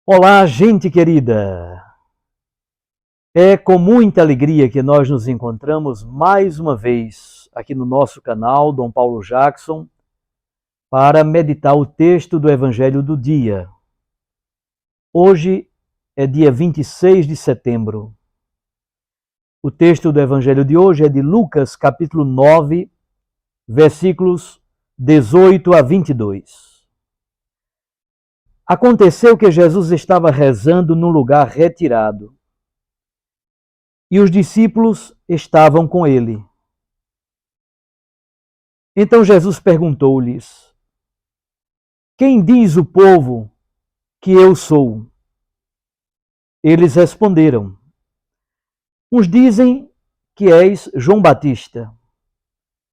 Olá, gente querida! É com muita alegria que nós nos encontramos mais uma vez aqui no nosso canal Dom Paulo Jackson para meditar o texto do Evangelho do dia. Hoje é dia 26 de setembro. O texto do Evangelho de hoje é de Lucas, capítulo 9, versículos 18 a 22. Aconteceu que Jesus estava rezando num lugar retirado, e os discípulos estavam com ele. Então Jesus perguntou-lhes: Quem diz o povo que eu sou? Eles responderam: Uns dizem que és João Batista,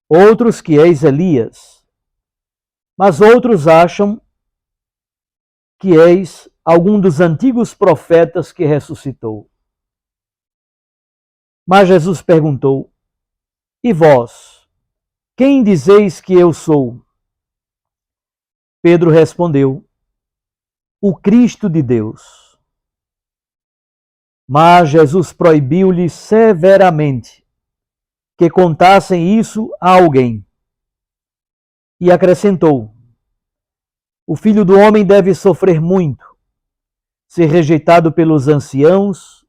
outros que és Elias, mas outros acham que és algum dos antigos profetas que ressuscitou. Mas Jesus perguntou: E vós, quem dizeis que eu sou? Pedro respondeu: O Cristo de Deus. Mas Jesus proibiu-lhes severamente que contassem isso a alguém. E acrescentou: O Filho do Homem deve sofrer muito, ser rejeitado pelos anciãos,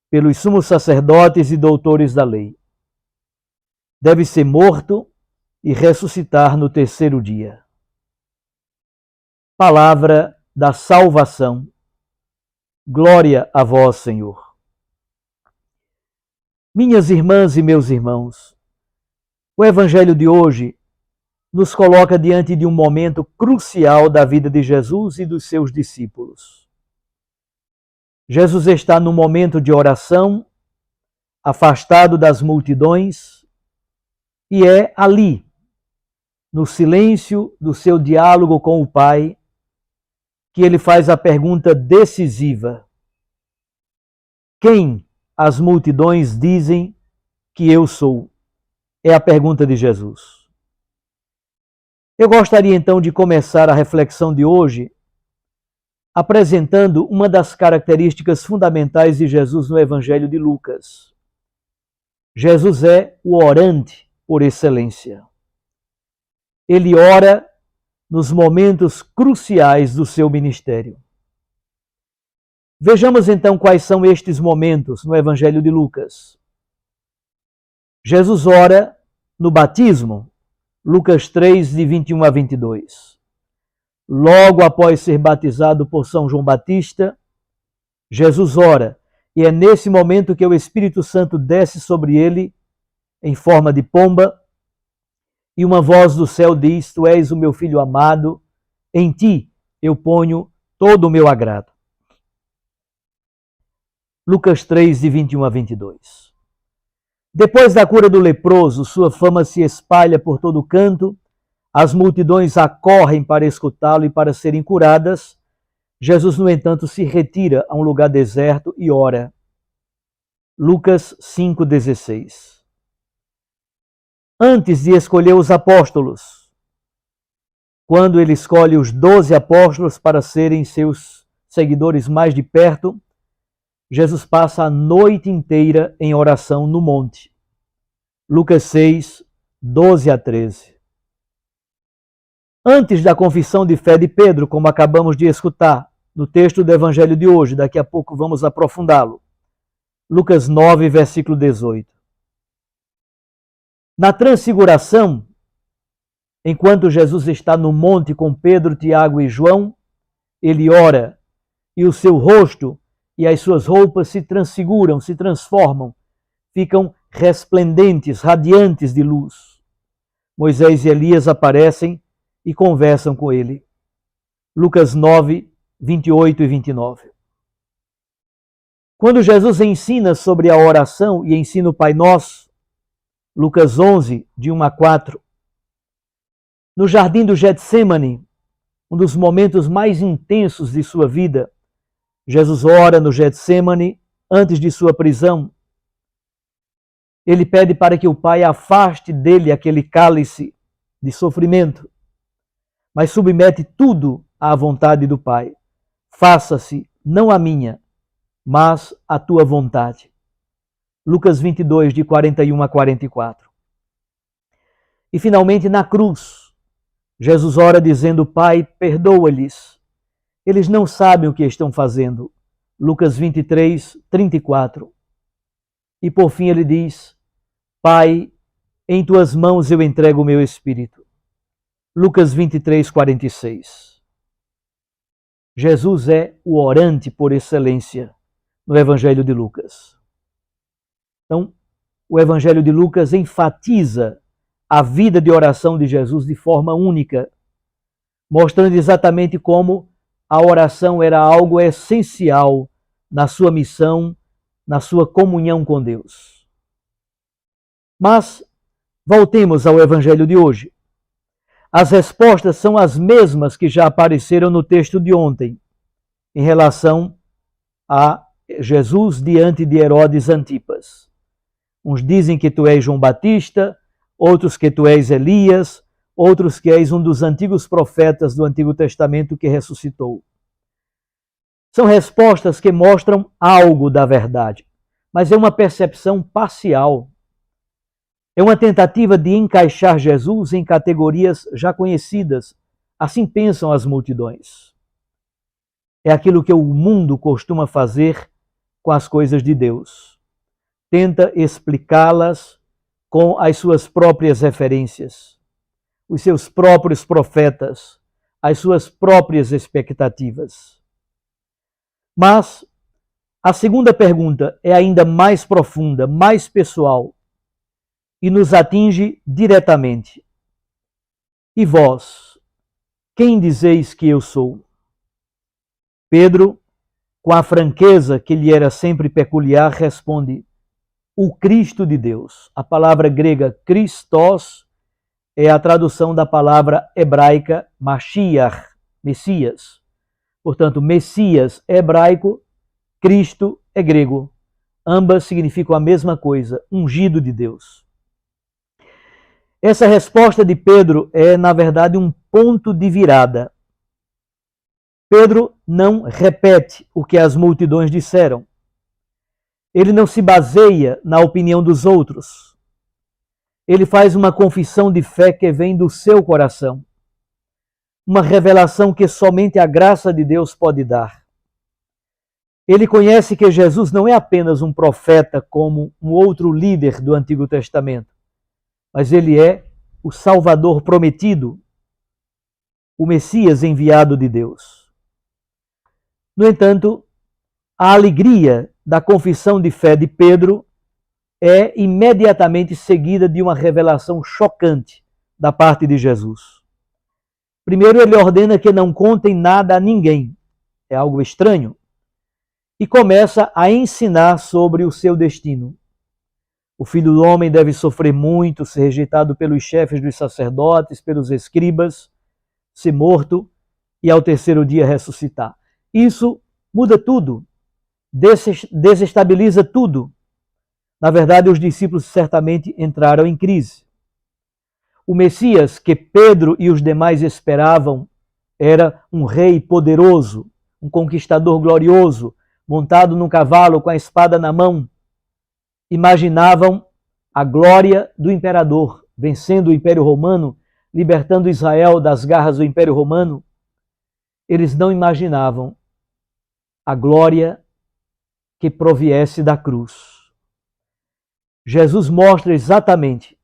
pelos sumos sacerdotes e doutores da lei. Deve ser morto e ressuscitar no terceiro dia. Palavra da salvação. Glória a vós, Senhor. Minhas irmãs e meus irmãos, o Evangelho de hoje nos coloca diante de um momento crucial da vida de Jesus e dos seus discípulos. Jesus está num momento de oração, afastado das multidões, e é ali, no silêncio do seu diálogo com o Pai, que ele faz a pergunta decisiva: Quem as multidões dizem que eu sou? É a pergunta de Jesus. Eu gostaria então de começar a reflexão de hoje apresentando uma das características fundamentais de Jesus no Evangelho de Lucas. Jesus é o orante por excelência. Ele ora nos momentos cruciais do seu ministério. Vejamos então quais são estes momentos no Evangelho de Lucas. Jesus ora no batismo, Lucas 3, de 21 a 22. Logo após ser batizado por São João Batista, Jesus ora, e é nesse momento que o Espírito Santo desce sobre ele em forma de pomba, e uma voz do céu diz: Tu és o meu filho amado, em ti eu ponho todo o meu agrado. Lucas 3, de 21 a 22. Depois da cura do leproso, sua fama se espalha por todo canto, as multidões acorrem para escutá-lo e para serem curadas. Jesus, no entanto, se retira a um lugar deserto e ora. Lucas 5,16. Antes de escolher os apóstolos, quando ele escolhe os 12 apóstolos para serem seus seguidores mais de perto, Jesus passa a noite inteira em oração no monte. Lucas 6, 12 a 13. Antes da confissão de fé de Pedro, como acabamos de escutar no texto do Evangelho de hoje, daqui a pouco vamos aprofundá-lo. Lucas 9, versículo 18. Na transfiguração, enquanto Jesus está no monte com Pedro, Tiago e João, ele ora e o seu rosto e as suas roupas se transfiguram, se transformam, ficam resplendentes, radiantes de luz. Moisés e Elias aparecem e conversam com ele. Lucas 9, 28 e 29. Quando Jesus ensina sobre a oração e ensina o Pai Nosso, Lucas 11, de 1 a 4, no jardim do Getsêmani, um dos momentos mais intensos de sua vida, Jesus ora no Getsêmani antes de sua prisão. Ele pede para que o Pai afaste dele aquele cálice de sofrimento, mas submete tudo à vontade do Pai. Faça-se não a minha, mas a tua vontade. Lucas 22, de 41 a 44. E finalmente na cruz, Jesus ora dizendo: Pai, perdoa-lhes, eles não sabem o que estão fazendo. Lucas 23, 34. E por fim ele diz: Pai, em tuas mãos eu entrego o meu espírito. Lucas 23, 46. Jesus é o orante por excelência no Evangelho de Lucas. Então, o Evangelho de Lucas enfatiza a vida de oração de Jesus de forma única, mostrando exatamente como a oração era algo essencial na sua missão, na sua comunhão com Deus. Mas voltemos ao Evangelho de hoje. As respostas são as mesmas que já apareceram no texto de ontem, em relação a Jesus diante de Herodes Antipas. Uns dizem que tu és João Batista, outros que tu és Elias, outros que és um dos antigos profetas do Antigo Testamento que ressuscitou. São respostas que mostram algo da verdade, mas é uma percepção parcial. É uma tentativa de encaixar Jesus em categorias já conhecidas. Assim pensam as multidões. É aquilo que o mundo costuma fazer com as coisas de Deus. Tenta explicá-las com as suas próprias referências, os seus próprios profetas, as suas próprias expectativas. Mas a segunda pergunta é ainda mais profunda, mais pessoal, e nos atinge diretamente. E vós, quem dizeis que eu sou? Pedro, com a franqueza que lhe era sempre peculiar, responde: o Cristo de Deus. A palavra grega Christos é a tradução da palavra hebraica Mashiach, Messias. Portanto, Messias é hebraico, Cristo é grego. Ambas significam a mesma coisa, ungido de Deus. Essa resposta de Pedro é, na verdade, um ponto de virada. Pedro não repete o que as multidões disseram. Ele não se baseia na opinião dos outros. Ele faz uma confissão de fé que vem do seu coração. Uma revelação que somente a graça de Deus pode dar. Ele conhece que Jesus não é apenas um profeta como um outro líder do Antigo Testamento, mas ele é o Salvador prometido, o Messias enviado de Deus. No entanto, a alegria da confissão de fé de Pedro é imediatamente seguida de uma revelação chocante da parte de Jesus. Primeiro, ele ordena que não contem nada a ninguém. É algo estranho. E começa a ensinar sobre o seu destino. O Filho do Homem deve sofrer muito, ser rejeitado pelos chefes dos sacerdotes, pelos escribas, ser morto e ao terceiro dia ressuscitar. Isso muda tudo, desestabiliza tudo. Na verdade, os discípulos certamente entraram em crise. O Messias que Pedro e os demais esperavam era um rei poderoso, um conquistador glorioso, montado num cavalo com a espada na mão. Imaginavam a glória do imperador, vencendo o Império Romano, libertando Israel das garras do Império Romano. Eles não imaginavam a glória que proviesse da cruz. Jesus mostra exatamente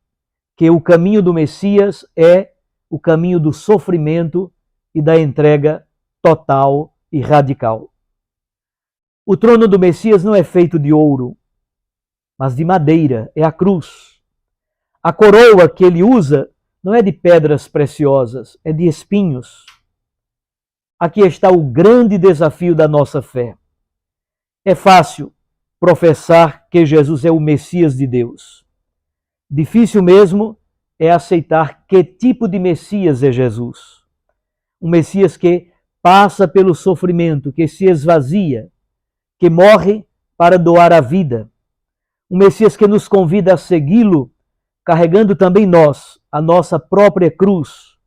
que o caminho do Messias é o caminho do sofrimento e da entrega total e radical. O trono do Messias não é feito de ouro, mas de madeira, é a cruz. A coroa que ele usa não é de pedras preciosas, é de espinhos. Aqui está o grande desafio da nossa fé. É fácil professar que Jesus é o Messias de Deus. Difícil mesmo é aceitar que tipo de Messias é Jesus. Um Messias que passa pelo sofrimento, que se esvazia, que morre para doar a vida. Um Messias que nos convida a segui-lo, carregando também nós a nossa própria cruz,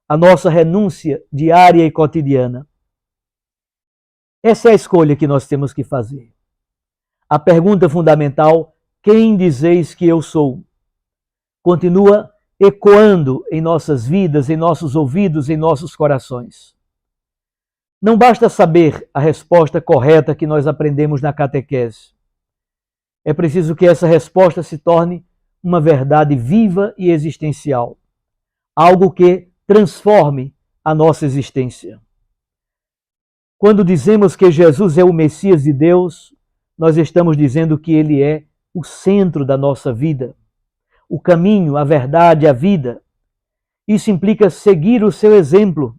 a nossa renúncia diária e cotidiana. Essa é a escolha que nós temos que fazer. A pergunta fundamental, quem dizeis que eu sou? Continua ecoando em nossas vidas, em nossos ouvidos, em nossos corações. Não basta saber a resposta correta que nós aprendemos na catequese. É preciso que essa resposta se torne uma verdade viva e existencial. Algo que transforme a nossa existência. Quando dizemos que Jesus é o Messias de Deus, nós estamos dizendo que ele é o centro da nossa vida, o caminho, a verdade, a vida. Isso implica seguir o seu exemplo,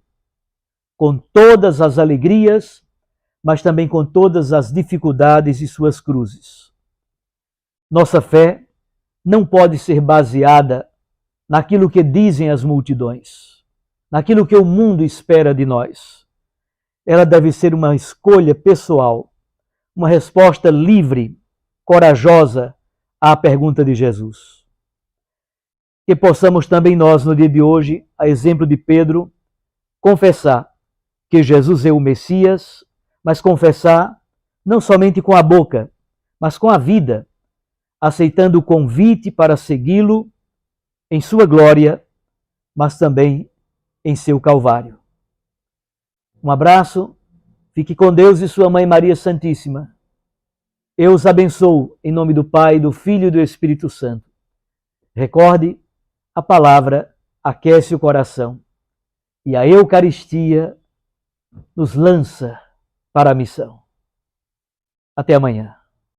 com todas as alegrias, mas também com todas as dificuldades e suas cruzes. Nossa fé não pode ser baseada naquilo que dizem as multidões, naquilo que o mundo espera de nós. Ela deve ser uma escolha pessoal, uma resposta livre, corajosa à pergunta de Jesus. Que possamos também nós, no dia de hoje, a exemplo de Pedro, confessar que Jesus é o Messias, mas confessar não somente com a boca, mas com a vida, aceitando o convite para segui-lo em sua glória, mas também em seu Calvário. Um abraço, fique com Deus e sua Mãe Maria Santíssima. Eu os abençoo em nome do Pai, do Filho e do Espírito Santo. Recorde, a palavra aquece o coração e a Eucaristia nos lança para a missão. Até amanhã.